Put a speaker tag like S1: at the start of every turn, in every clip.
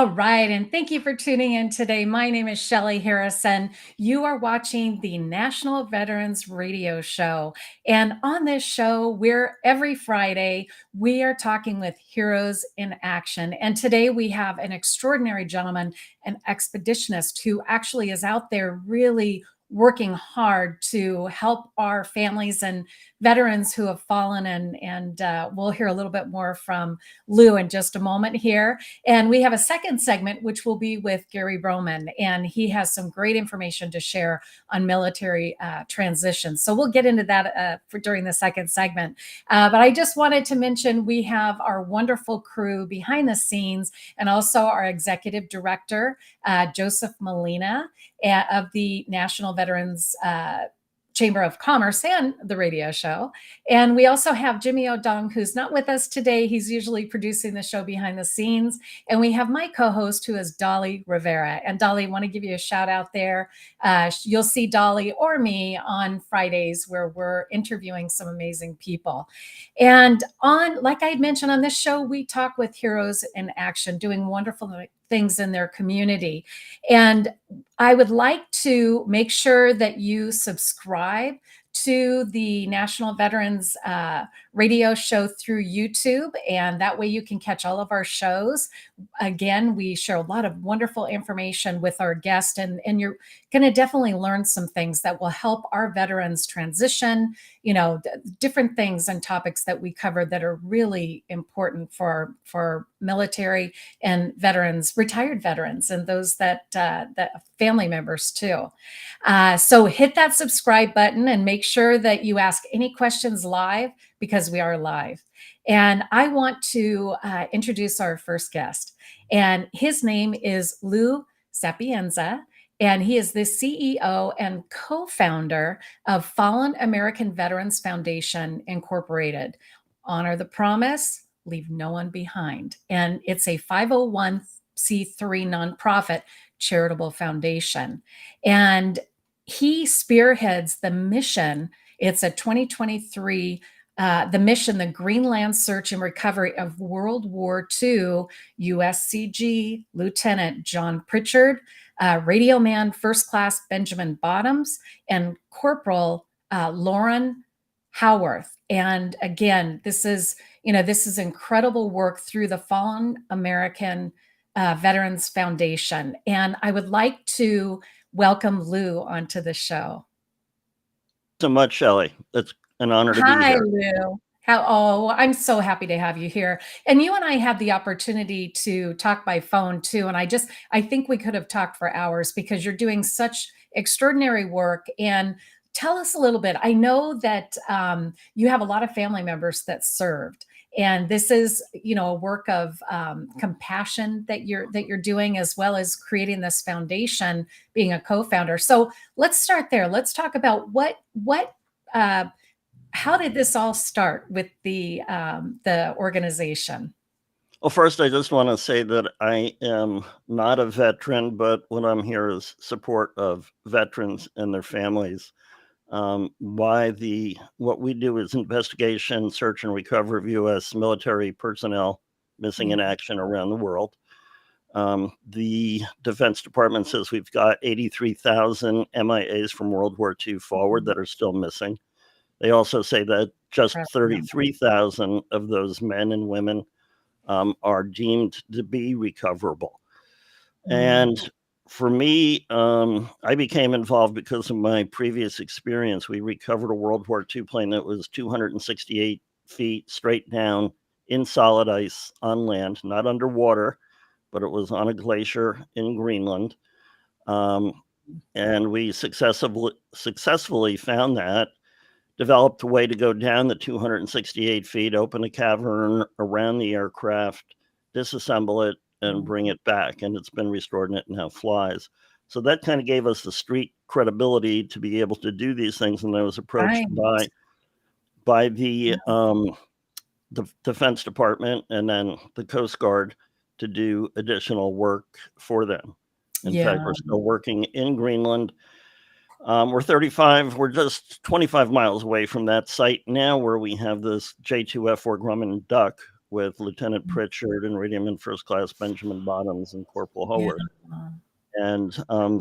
S1: All right, and thank you for tuning in today. My name is Shelly Harrison. You are watching the National Veterans Radio Show. And on this show, every Friday, we are talking with heroes in action. And today we have an extraordinary gentleman, an expeditionist who actually is out there really working hard to help our families and veterans who have fallen. And we'll hear a little bit more from Lou in just a moment here. And we have a second segment, which will be with Gary Broman, and he has some great information to share on military transitions. So we'll get into that during the second segment. But I just wanted to mention we have our wonderful crew behind the scenes and also our executive director, Joseph Molina of the National Veterans Chamber of Commerce and the radio show. And we also have Jimmy O'Dong, who's not with us today. He's usually producing the show behind the scenes. And we have my co-host, who is Dolly Rivera. And Dolly, I want to give you a shout out there. You'll see Dolly or me on Fridays where we're interviewing some amazing people. And like I mentioned on this show, we talk with heroes in action, doing wonderful things in their community. And I would like to make sure that you subscribe to the National Veterans Radio Show through YouTube, and that way you can catch all of our shows. Again, we share a lot of wonderful information with our guests, and you're going to definitely learn some things that will help our veterans transition, different things and topics that we cover that are really important for military and veterans, retired veterans, and those that family members too. So hit that subscribe button and make sure that you ask any questions live, because we are live. And I want to introduce our first guest, and his name is Lou Sapienza. And he is the CEO and co-founder of Fallen American Veterans Foundation, Incorporated. Honor the promise, leave no one behind. And it's a 501c3 nonprofit charitable foundation. And he spearheads the mission. It's a 2023 the mission, the Greenland Search and Recovery of World War II, USCG Lieutenant John Pritchard, Radio Man First Class Benjamin Bottoms, and Corporal Lauren Howarth. And again, this is incredible work through the Fallen American Veterans Foundation. And I would like to welcome Lou onto the show.
S2: So much, Shelley. It's an honor to be here.
S1: Hi, Lou. I'm so happy to have you here. And you and I had the opportunity to talk by phone too. And I think we could have talked for hours, because you're doing such extraordinary work. And tell us a little bit. I know that you have a lot of family members that served. And this is, a work of compassion that you're doing, as well as creating this foundation, being a co-founder. So let's start there. Let's talk about how did this all start with the organization?
S2: Well, first, I just want to say that I am not a veteran, but what I'm here is support of veterans and their families. What we do is investigation, search, and recovery of U.S. military personnel missing in action around the world. The Defense Department says we've got 83,000 MIAs from World War II forward that are still missing. They also say that just 33,000 of those men and women are deemed to be recoverable. And for me, I became involved because of my previous experience. We recovered a World War II plane that was 268 feet straight down in solid ice on land, not underwater, but it was on a glacier in Greenland. And we successfully found that, developed a way to go down the 268 feet, open a cavern around the aircraft, disassemble it, and bring it back. And it's been restored, and it now flies. So that kind of gave us the street credibility to be able to do these things. And I was approached by the Defense Department and then the Coast Guard to do additional work for them. In fact, we're still working in Greenland. We're just 25 miles away from that site now, where we have this J2F4 Grumman duck with Lieutenant Pritchard and Radium First Class Benjamin Bottoms and Corporal Howard.
S1: Yeah.
S2: And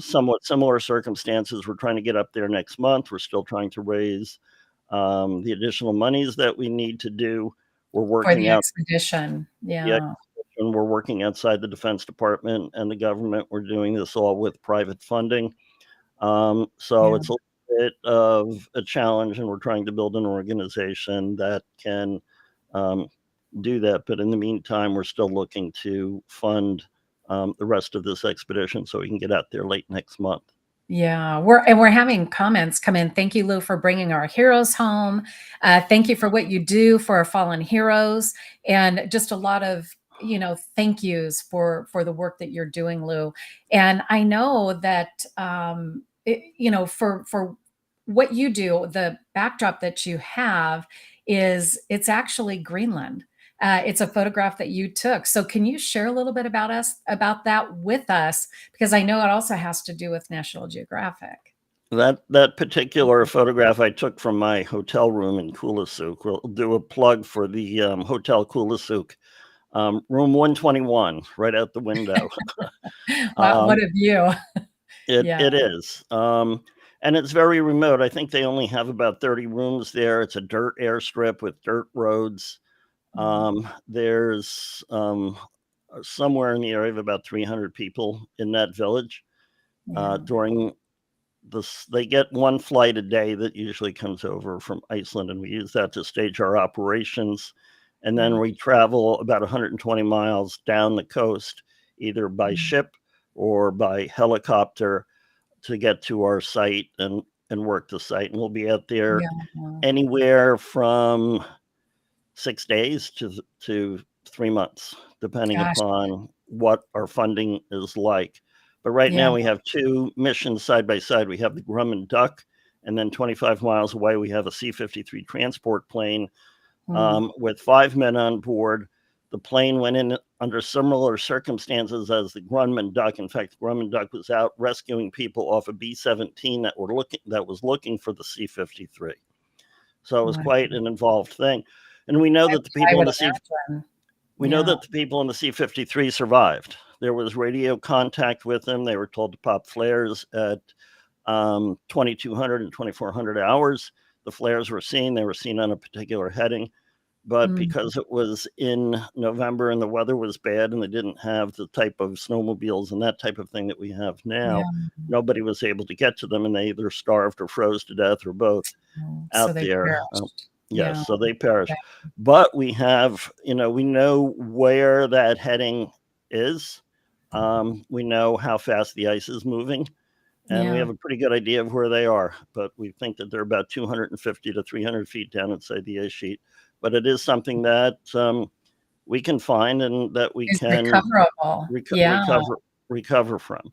S2: somewhat similar circumstances. We're trying to get up there next month. We're still trying to raise the additional monies that we need to do. We're
S1: For
S2: working
S1: the
S2: out
S1: expedition.
S2: the
S1: Yeah.
S2: expedition. We're working outside the Defense Department and the government. We're doing this all with private funding. So
S1: Yeah.
S2: it's a bit of a challenge, and we're trying to build an organization that can do that. But in the meantime, we're still looking to fund the rest of this expedition so we can get out there late next month.
S1: Yeah, we're having comments come in. Thank you, Lou, for bringing our heroes home. Thank you for what you do for our fallen heroes, and just a lot of thank yous for the work that you're doing, Lou. And I know that for what you do, the backdrop that you have it's actually Greenland. It's a photograph that you took. So can you share a little bit about that with us? Because I know it also has to do with National Geographic.
S2: That particular photograph I took from my hotel room in Kulisuk. We'll do a plug for the Hotel Kulisuk, room 121, right out the window.
S1: Wow, what a view! Yeah.
S2: It is. And it's very remote. I think they only have about 30 rooms there. It's a dirt airstrip with dirt roads. There's somewhere in the area of about 300 people in that village.
S1: Yeah.
S2: During this, they get one flight a day that usually comes over from Iceland, and we use that to stage our operations. And then we travel about 120 miles down the coast, either by ship or by helicopter, to get to our site and work the site. And we'll be out there anywhere from 6 days to 3 months, depending upon what our funding is like. But right now we have two missions side by side. We have the Grumman Duck, and then 25 miles away we have a C-53 transport plane with 5 men on board. The plane went in under similar circumstances as the Grumman Duck. In fact, the Grumman Duck was out rescuing people off a B-17 that was looking for the C-53. So it was quite an involved thing. And we know that the people in the people in the C-53 survived. There was radio contact with them. They were told to pop flares at 2200 and 2400 hours. The flares were seen. They were seen on a particular heading. But because it was in November and the weather was bad and they didn't have the type of snowmobiles and that type of thing that we have now, nobody was able to get to them, and they either starved or froze to death or both out there. So they perished. But we have, we know where that heading is. We know how fast the ice is moving, and we have a pretty good idea of where they are. But we think that they're about 250 to 300 feet down inside the ice sheet. But it is something that we can find and that we can recover from.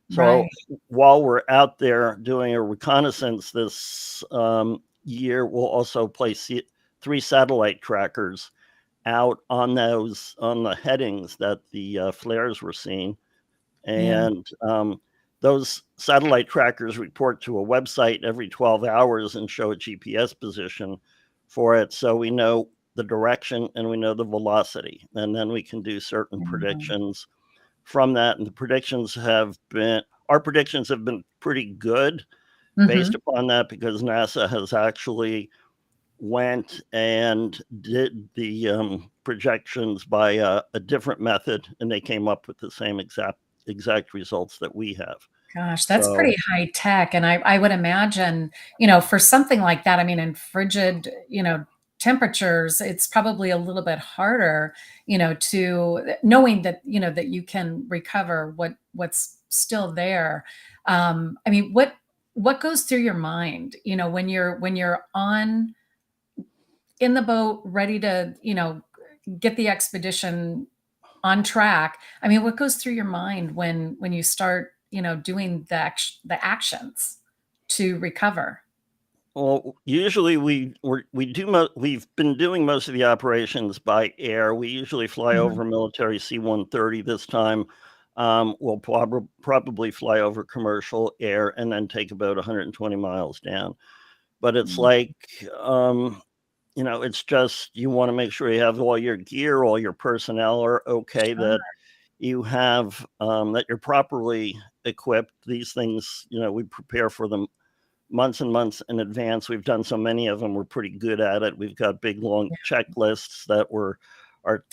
S2: So while we're out there doing a reconnaissance this year, we'll also place 3 satellite trackers out on the headings that the flares were seen. And those satellite trackers report to a website every 12 hours and show a GPS position for it, so we know the direction and we know the velocity, and then we can do certain predictions from that. And our predictions have been pretty good based upon that, because NASA has actually went and did the projections by a different method, and they came up with the same exact results that we have.
S1: Gosh, that's pretty high tech. And I would imagine, for something like that, I mean, in frigid, temperatures, it's probably a little bit harder, to knowing that, that you can recover what's still there. I mean, what goes through your mind, when you're in the boat, ready to, get the expedition on track? I mean, what goes through your mind when you start doing the actions to recover?
S2: Well, usually we've been doing most of the operations by air. We usually fly over military C-130. This time, we'll probably fly over commercial air and then take about 120 miles down. But it's like it's just you want to make sure you have all your gear, all your personnel are okay,
S1: Sure.
S2: that you have that you're properly equipped. These things, we prepare for them months and months in advance. We've done so many of them. We're pretty good at it. We've got big long checklists that are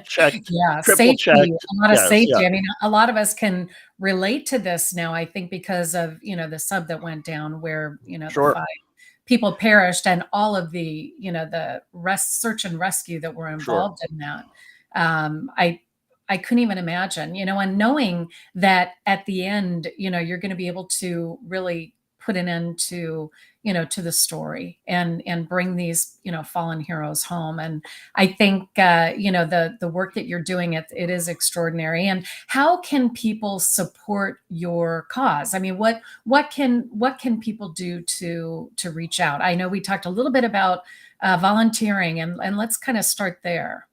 S2: checked,
S1: Yeah,
S2: triple
S1: safety,
S2: checked.
S1: a lot of
S2: Yes, yeah,
S1: safety. I mean, a lot of us can relate to this now, I think because of, the sub that went down where, the
S2: sure,
S1: 5 people perished and all of the, the search and rescue that were
S2: sure.
S1: involved in that. I couldn't even imagine, and knowing that at the end, you're going to be able to really put an end to, to the story and bring these, fallen heroes home. And I think the work that you're doing, it is extraordinary. And how can people support your cause? I mean, what can people do to reach out? I know we talked a little bit about volunteering, and let's kind of start there.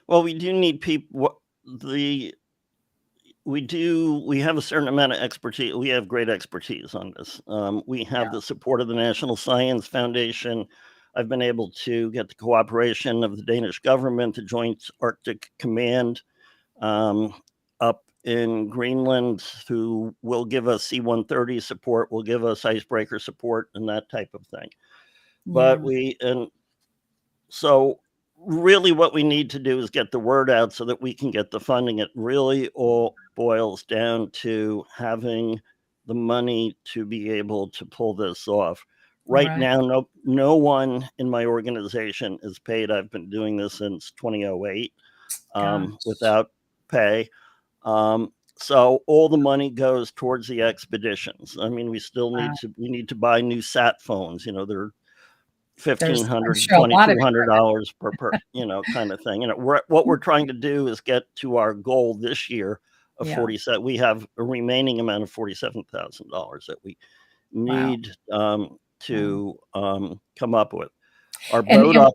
S2: Well, we do need people. The we have a certain amount of expertise. We have great expertise on this. We
S1: Yeah,
S2: have the support of the National Science Foundation. I've been able to get the cooperation of the Danish government, the Joint Arctic Command up in Greenland, who will give us C-130 support, will give us icebreaker support, and that type of thing. But
S1: yeah,
S2: so really what we need to do is get the word out so that we can get the funding. It really all boils down to having the money to be able to pull this off. Right
S1: right.
S2: now, no one in my organization is paid. I've been doing this since 2008
S1: Gosh,
S2: without pay. So all the money goes towards the expeditions. I mean,
S1: wow.
S2: we need to buy new sat phones. They're
S1: I'm
S2: $1,500 to
S1: sure a lot of
S2: $2,200 per kind of thing. What we're trying to do is get to our goal this year of
S1: yeah,
S2: 47. We have a remaining amount of $47,000 that we
S1: wow,
S2: need
S1: wow.
S2: to come up with. Our
S1: And
S2: boat
S1: and
S2: up.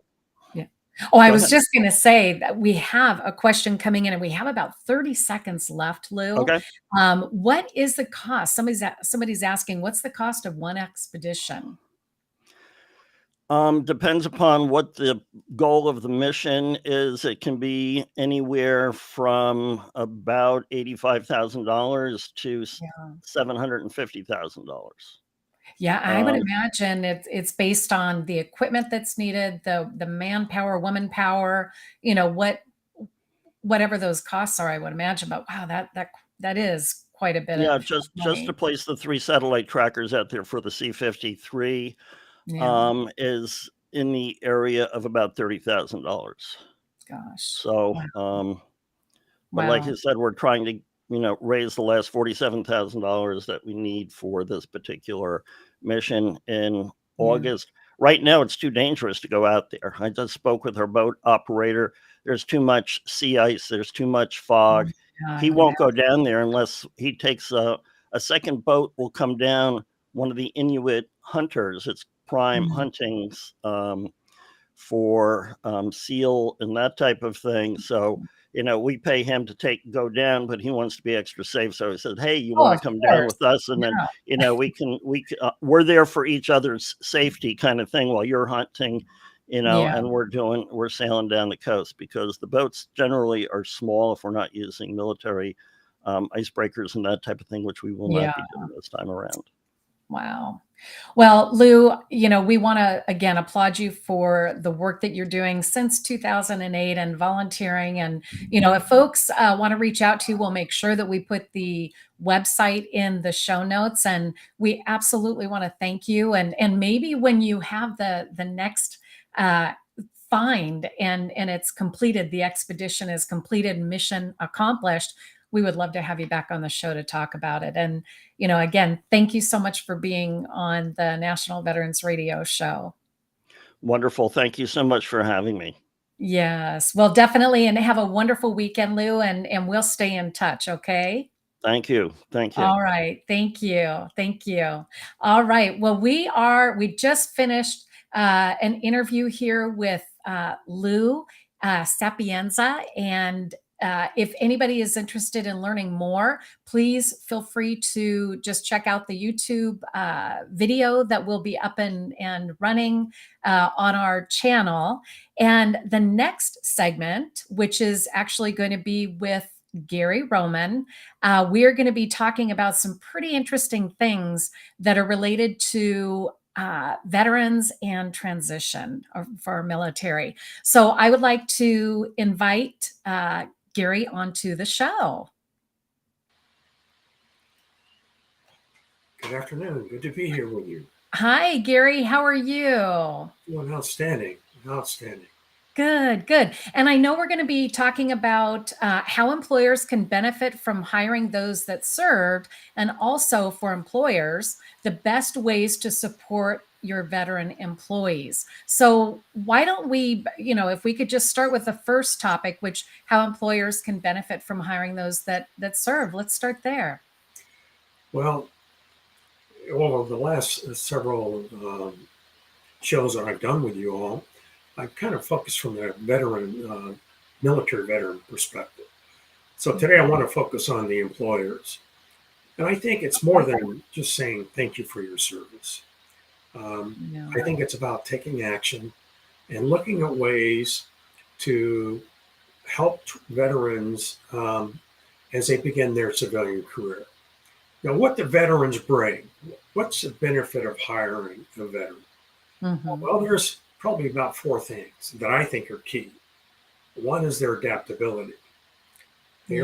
S1: yeah. Oh, I
S2: Go
S1: was
S2: ahead.
S1: just gonna say that we have a question coming in, and we have about 30 seconds left, Lou.
S2: Okay.
S1: What is the cost? Somebody's asking, what's the cost of one expedition?
S2: Depends upon what the goal of the mission is. It can be anywhere from about $85,000 to
S1: Yeah.
S2: $750,000.
S1: Yeah, I would
S2: Um,
S1: imagine it's based on the equipment that's needed, the manpower, woman power, whatever those costs are, I would imagine. But wow, that is quite a bit
S2: yeah,
S1: of
S2: just to
S1: money.
S2: place the 3 satellite trackers out there for the C-53
S1: Yeah,
S2: is in the area of about $30,000.
S1: gosh.
S2: So,
S1: Wow.
S2: but like I
S1: Wow.
S2: said, we're trying to, raise the last $47,000 that we need for this particular mission in
S1: Yeah.
S2: August. Right now, it's too dangerous to go out there. I just spoke with our boat operator. There's too much sea ice. There's too much fog.
S1: Yeah, I
S2: He
S1: would
S2: won't go
S1: imagine.
S2: down there unless he takes a second boat will come down. One of the Inuit hunters. It's prime
S1: Mm.
S2: hunting's for seal and that type of thing. So we pay him to go down, but he wants to be extra safe. So he said, "Hey, you
S1: Oh,
S2: want
S1: of
S2: to come down
S1: course.
S2: with us?" And then
S1: Yeah.
S2: we're there for each other's safety, kind of thing, while you're hunting,
S1: Yeah.
S2: and we're sailing down the coast because the boats generally are small if we're not using military icebreakers and that type of thing, which we will not
S1: Yeah.
S2: be doing this time around.
S1: Wow. Well, Lou, we want to again applaud you for the work that you're doing since 2008 and volunteering. And, if folks want to reach out to you, we'll make sure that we put the website in the show notes. And we absolutely want to thank you. And maybe when you have the next uh, find and it's completed, the expedition is completed, mission accomplished, we would love to have you back on the show to talk about it. And again, thank you so much for being on the National Veterans Radio Show.
S2: Wonderful. Thank you so much for having me.
S1: Yes. Well, definitely. And have a wonderful weekend, Lou, and we'll stay in touch. Okay.
S2: Thank you. Thank you.
S1: All right. Thank you. Thank you. All right. Well, we just finished an interview here with Lou Sapienza, and If anybody is interested in learning more, please feel free to just check out the YouTube video that will be up and running on our channel. And the next segment, which is actually going to be with Gary Roman, we're going to be talking about some pretty interesting things that are related to veterans and transition for our military. So I would like to invite Gary onto the show.
S3: Good afternoon. Good to be here with you.
S1: Hi, Gary. How are you?
S3: Doing outstanding. Outstanding.
S1: Good, good. And I know we're going to be talking about how employers can benefit from hiring those that served, and also for employers, the best ways to support your veteran employees. So why don't we, if we could just start with the first topic, which how employers can benefit from hiring those that serve. Let's start there.
S3: Well, over the last several shows that I've done with you all, I've kind of focused from the veteran, military veteran perspective. So today I want to focus on the employers. And I think it's more than just saying thank you for your service. I think it's about taking action and looking at ways to help veterans as they begin their civilian career. Now, what do veterans bring? What's the benefit of hiring a veteran?
S1: Mm-hmm.
S3: Well, there's probably about four things that I think are key. One is their adaptability. They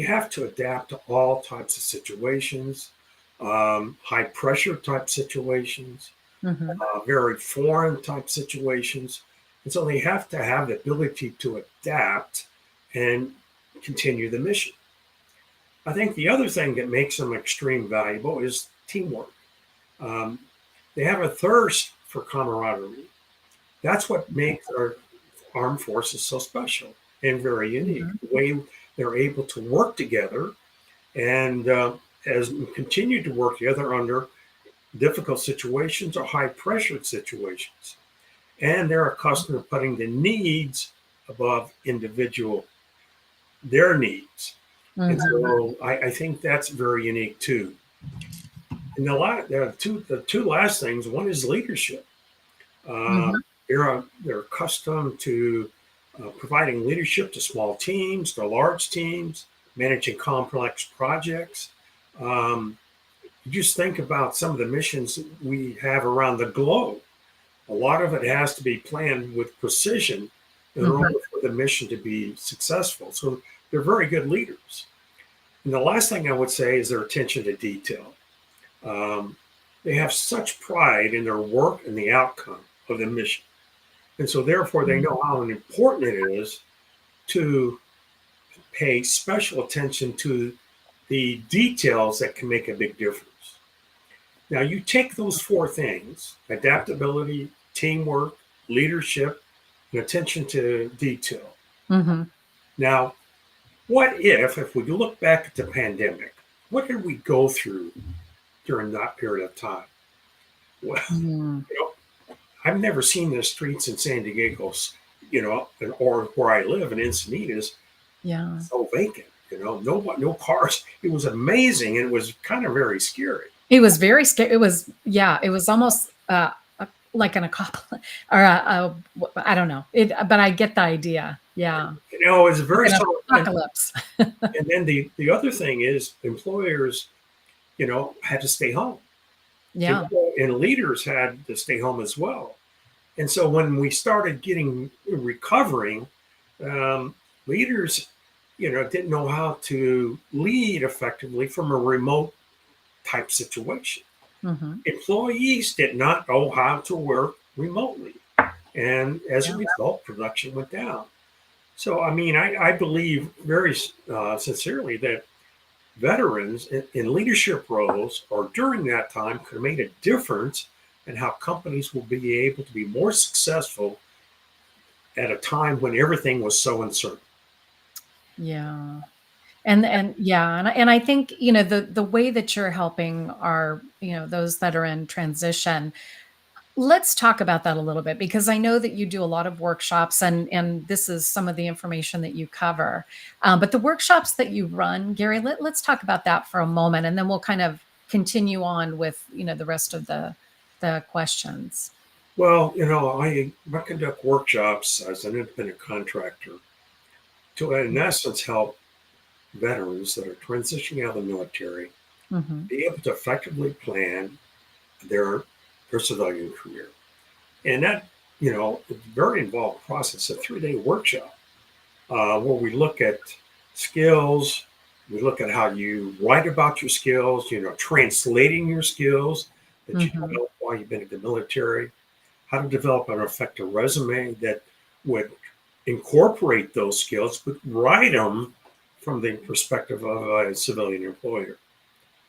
S3: have to adapt to all types of situations, high pressure type situations,
S1: Mm-hmm.
S3: very foreign type situations. And so they have to have the ability to adapt and continue the mission. I think the other thing that makes them extremely valuable is teamwork. They have a thirst for camaraderie. That's what makes our armed forces so special and very unique.
S1: Mm-hmm.
S3: The way they're able to work together and as we continue to work together under difficult situations or high pressured situations. And they're accustomed to putting the needs above their needs.
S1: Mm-hmm.
S3: And so I think that's very unique too. And the two last things, one is leadership.
S1: Mm-hmm.
S3: They're accustomed to providing leadership to small teams, to large teams, managing complex projects. Just think about some of the missions we have around the globe. A lot of it has to be planned with precision in order for the mission to be successful. So they're very good leaders. And the last thing I would say is their attention to detail. They have such pride in their work and the outcome of the mission. And so therefore they know how important it is to pay special attention to the details that can make a big difference. Now you take those four things: adaptability, teamwork, leadership, and attention to detail.
S1: Mm-hmm.
S3: Now, what if we look back at the pandemic, what did we go through during that period of time? Well, I've never seen the streets in San Diego, or where I live in Encinitas, so vacant. No cars. It was amazing, and it was kind of very scary.
S1: It was very scary. It was almost like an apocalypse, or I don't know. But I get the idea. Yeah.
S3: It's very
S1: apocalypse.
S3: And then the other thing is employers, had to stay home.
S1: Yeah.
S3: And leaders had to stay home as well. And so when we started recovering, leaders, didn't know how to lead effectively from a remote type situation.
S1: Mm-hmm.
S3: Employees did not know how to work remotely. And as a result, production went down. So, I believe very sincerely that veterans in leadership roles or during that time could have made a difference in how companies will be able to be more successful at a time when everything was so uncertain.
S1: Yeah. And I think, the way that you're helping those that are in transition, Let's talk about that a little bit, because I know that you do a lot of workshops, and this is some of the information that you cover. But the workshops that you run, Gary, let's talk about that for a moment, and then we'll kind of continue on with the rest of the questions.
S3: Well, I conduct workshops as an independent contractor to, in essence, help veterans that are transitioning out of the military
S1: Hmm.
S3: be able to effectively plan their civilian career. And that, it's a very involved process, a 3-day workshop where we look at skills, we look at how you write about your skills, translating your skills that you
S1: Hmm.
S3: developed while you've been in the military, how to develop an effective resume that would incorporate those skills, but write them from the perspective of a civilian employer.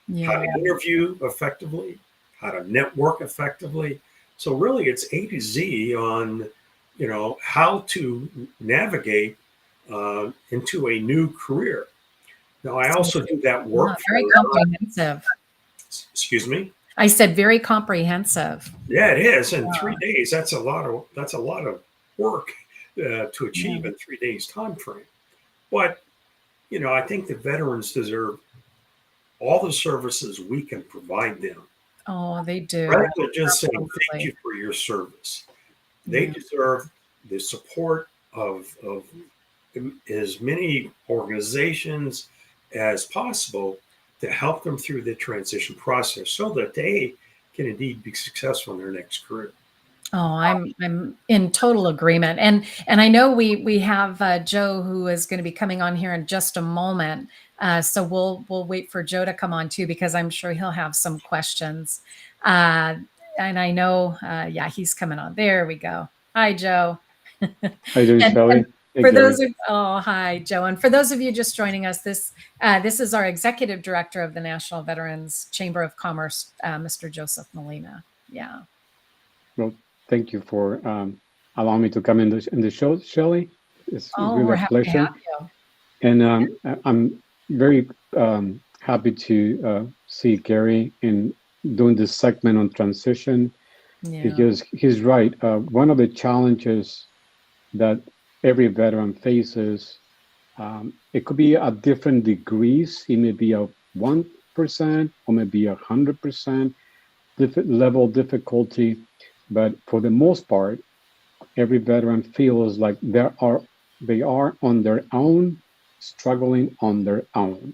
S3: How
S1: Yeah.
S3: to interview effectively, how to network effectively. So really, it's A to Z on, how to navigate into a new career. Now, I also do that
S1: Yeah,
S3: work
S1: very
S3: for,
S1: comprehensive.
S3: excuse me.
S1: I said very comprehensive.
S3: Yeah, it is. In
S1: Yeah.
S3: 3 days, that's a lot of work to
S1: Yeah.
S3: achieve in 3 days time frame. But I think the veterans deserve all the services we can provide them.
S1: Oh, they do.
S3: Rather than just saying thank
S1: Absolutely.
S3: you for your service, they
S1: Yeah.
S3: deserve the support of as many organizations as possible to help them through the transition process so that they can indeed be successful in their next career.
S1: Oh, I'm in total agreement, and I know we have Joe, who is going to be coming on here in just a moment. So we'll wait for Joe to come on too, because I'm sure he'll have some questions. Uh, and I know, yeah, he's coming on. There we go. Hi, Joe.
S4: How you doing,
S1: And
S4: Shelley? Hey,
S1: for
S4: Gary.
S1: those of oh, hi, Joe, and for those of you just joining us, this is our executive director of the National Veterans Chamber of Commerce, Mr. Joseph Molina. Yeah.
S4: Well, thank you for allowing me to come in the show, Shelley. It's
S1: Oh,
S4: really
S1: we're
S4: a
S1: happy to have
S4: pleasure.
S1: you.
S4: And I'm very happy to see Gary in doing this segment on transition,
S1: Yeah.
S4: because he's right. One of the challenges that every veteran faces, it could be at different degrees. It may be a 1% or maybe 100% level of difficulty. But for the most part, every veteran feels like they are on their own, struggling on their own.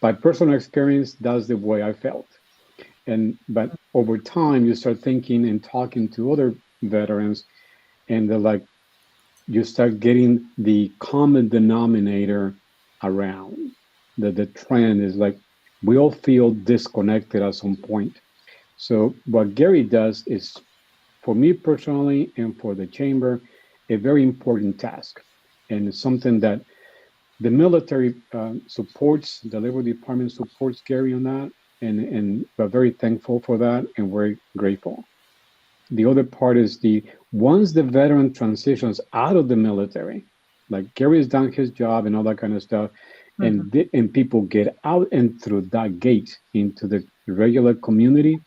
S4: By personal experience, that's the way I felt. But over time, you start thinking and talking to other veterans, and they're like, you start getting the common denominator around. The trend is like we all feel disconnected at some point. So what Gary does is, for me personally and for the chamber, a very important task, and it's something that the military supports. The Labor Department supports Gary on that, and we're very thankful for that, and we're grateful. The other part is once the veteran transitions out of the military, like Gary's done his job and all that kind of stuff,
S1: Mhm.
S4: and people get out and through that gate into the regular community.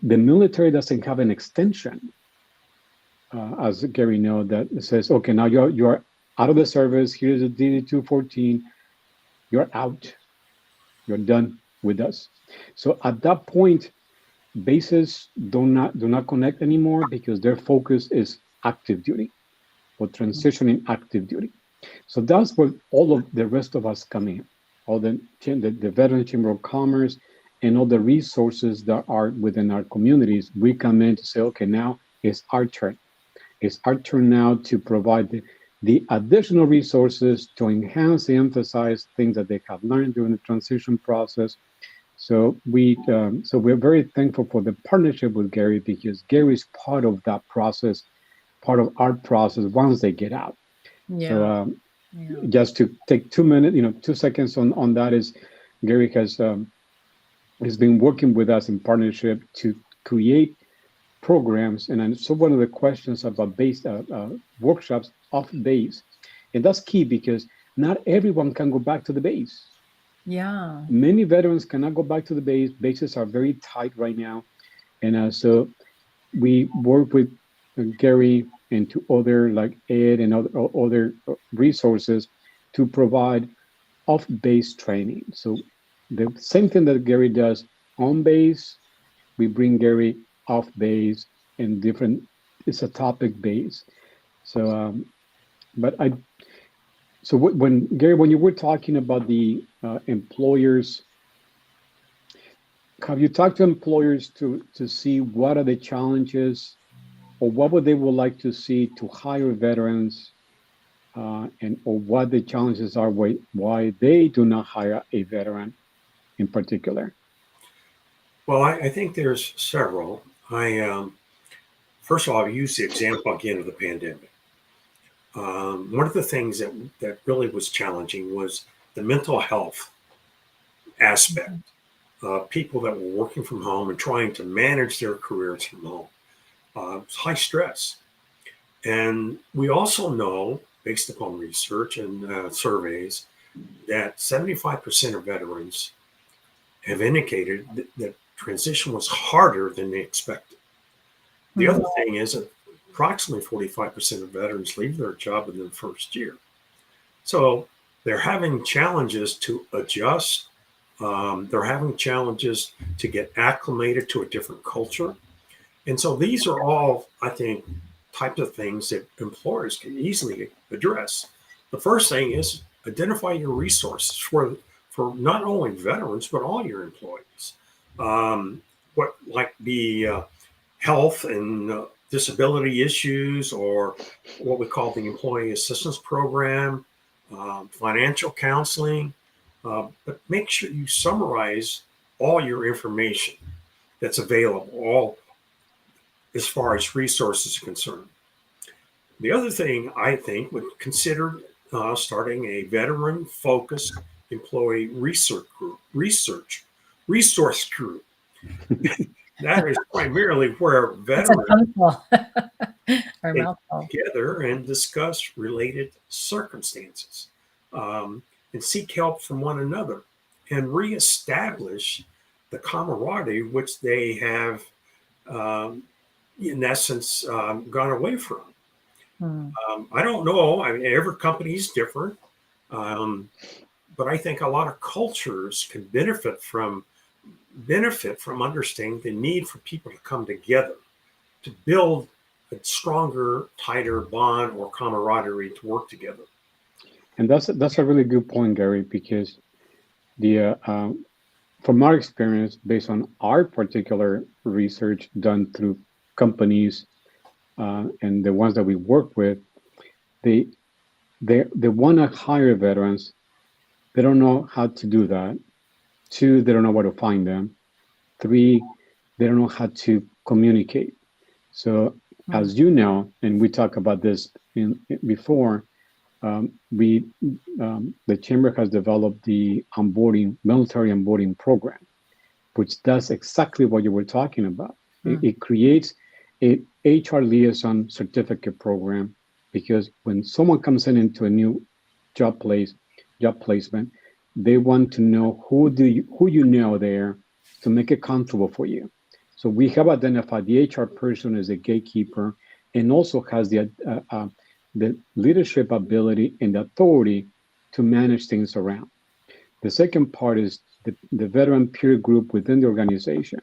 S4: The military doesn't have an extension, as Gary knows, that says, okay, now you're out of the service. Here's a DD 214. You're out. You're done with us. So at that point, bases do not connect anymore, because their focus is active duty or transitioning active duty. So that's where all of the rest of us come in, all the Veteran Chamber of Commerce and all the resources that are within our communities. We come in to say, okay, now it's our turn. It's our turn now to provide the additional resources to enhance and emphasize things that they have learned during the transition process. So we're very thankful for the partnership with Gary, because Gary is part of that process, part of our process once they get out. So
S1: Yeah. Yeah.
S4: just to take 2 minutes, 2 seconds on that is, Gary has been working with us in partnership to create programs. And so one of the questions about base workshops off base, and that's key, because not everyone can go back to the base.
S1: Yeah.
S4: Many veterans cannot go back to the base. Bases are very tight right now. And so we work with Gary and to other like Ed and other resources to provide off-base training. So the same thing that Gary does on base, we bring Gary off base and different. It's a topic base. So, but I. So when Gary, when you were talking about the employers, have you talked to employers to see what are the challenges, or what would they would like to see to hire veterans, and or what the challenges are why they do not hire a veteran in particular?
S3: Well, I think there's several. First of all, I'll use the example again of the pandemic. One of the things that really was challenging was the mental health aspect. People that were working from home and trying to manage their careers from home. It's high stress. And we also know, based upon research and surveys, that 75% of veterans have indicated that transition was harder than they expected. The other thing is that approximately 45% of veterans leave their job in their first year. So they're having challenges to adjust. They're having challenges to get acclimated to a different culture. And so these are all, I think, types of things that employers can easily address. The first thing is identify your resources for not only veterans, but all your employees. What like the health and disability issues, or what we call the employee assistance program, financial counseling, but make sure you summarize all your information that's available, all as far as resources are concerned. The other thing I think would consider starting a veteran-focused employee resource group. That is primarily where veterans get together and discuss related circumstances, and seek help from one another, and reestablish the camaraderie which they have, in essence, gone away from. I don't know. I mean, every company is different, but I think a lot of cultures can benefit from understanding the need for people to come together to build a stronger, tighter bond or camaraderie to work together.
S4: And that's a really good point, Gary, because the from our experience, based on our particular research done through companies and the ones that we work with, they want to hire veterans. They don't know how to do that. 2, they don't know where to find them. 3, they don't know how to communicate. So, as you know, and we talked about this before, the chamber has developed the military onboarding program, which does exactly what you were talking about. It creates a HR liaison certificate program, because when someone comes into a new job placement, they want to know who you know there to make it comfortable for you. So we have identified the HR person as a gatekeeper, and also has the leadership ability and authority to manage things around. The second part is the veteran peer group within the organization.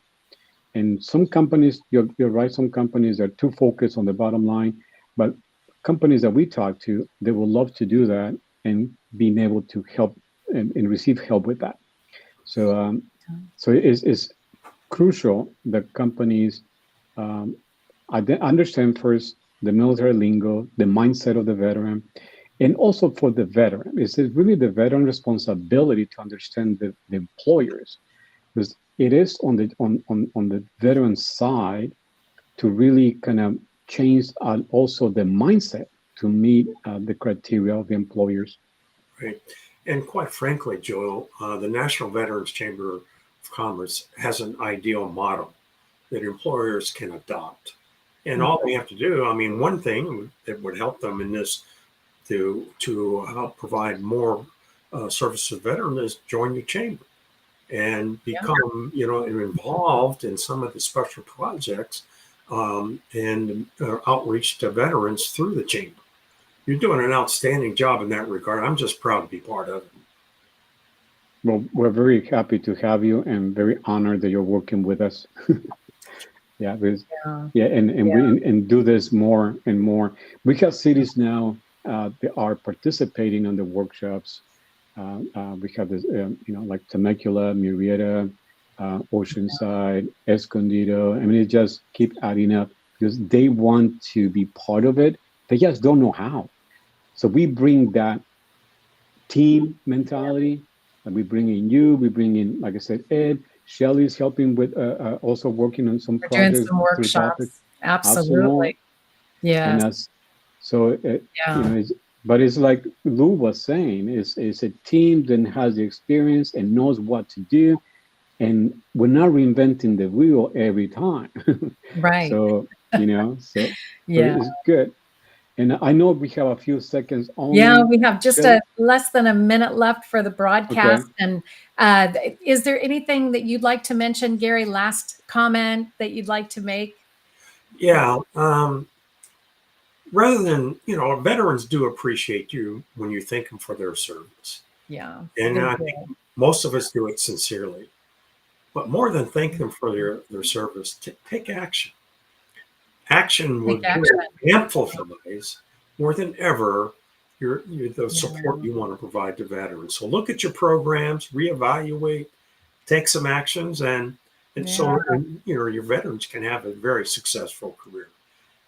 S4: And some companies, you're right, some companies are too focused on the bottom line, but companies that we talk to, they will love to do that and being able to help and receive help with that. So it's crucial that companies understand first the military lingo, the mindset of the veteran, and also for the veteran. It's really the veteran responsibility to understand the employers, because it is on the veteran side to really kind of change also the mindset to meet the criteria of the employers.
S3: Right. And quite frankly, Joel, the National Veterans Chamber of Commerce has an ideal model that employers can adopt. And all they have to do, I mean, one thing that would help them in this to help provide more service to veterans is join the chamber. and
S1: Yeah.
S3: become, involved in some of the special projects and outreach to veterans through the chamber. You're doing an outstanding job in that regard. I'm just proud to be part of it.
S4: Well, we're very happy to have you and very honored that you're working with us. Yeah, and do this more and more. We have cities now that are participating on the workshops. We have this, like Temecula, Murrieta, Oceanside, Escondido. I mean, it just keep adding up because they want to be part of it. They just don't know how. So we bring that team mentality, and we bring in you. We bring in, like I said, Ed. Shelly's helping with also working on some
S1: We're doing
S4: projects
S1: some
S4: through Doppler.
S1: workshops. Absolutely.
S4: And
S1: Yes.
S4: that's so
S1: Yeah.
S4: but it's like Lou was saying, it's a team that has the experience and knows what to do, and we're not reinventing the wheel every time.
S1: Right.
S4: So so
S1: Yeah.
S4: it's good. And I know we have a few seconds only.
S1: Yeah, we have just
S4: Shelly?
S1: less than a minute left for the broadcast.
S4: Okay.
S1: And is there anything that you'd like to mention, Gary? Last comment that you'd like to make?
S3: Yeah. Rather than, veterans do appreciate you when you thank them for their service.
S1: Yeah.
S3: And
S1: they
S3: I
S1: do.
S3: think most of us do it sincerely. But more than thank them for their service, take action. Action would amplifies more than ever the support you want to provide to veterans. So look at your programs, reevaluate, take some actions, and so your veterans can have a very successful career.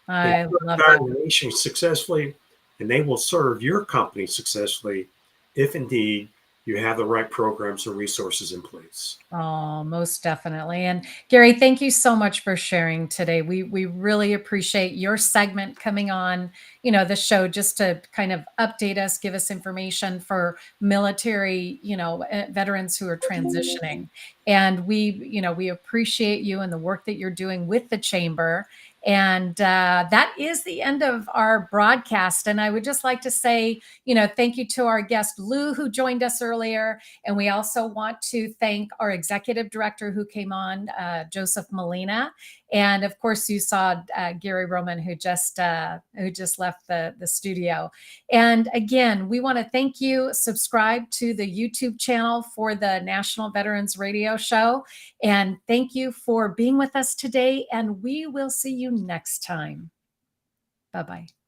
S1: I love
S3: Guide
S1: that.
S3: the nation successfully, and they will serve your company successfully if indeed you have the right programs and resources in place.
S1: Oh, most definitely. And Gary, thank you so much for sharing today. We really appreciate your segment coming on, the show just to kind of update us, give us information for military, veterans who are transitioning. And we appreciate you and the work that you're doing with the chamber. And that is the end of our broadcast. And I would just like to say, thank you to our guest, Lou, who joined us earlier. And we also want to thank our executive director who came on, Joseph Molina. And of course, you saw Gary Roman, who just left the studio. And again, we want to thank you. Subscribe to the YouTube channel for the National Veterans Radio Show. And thank you for being with us today. And we will see you next time. Bye-bye.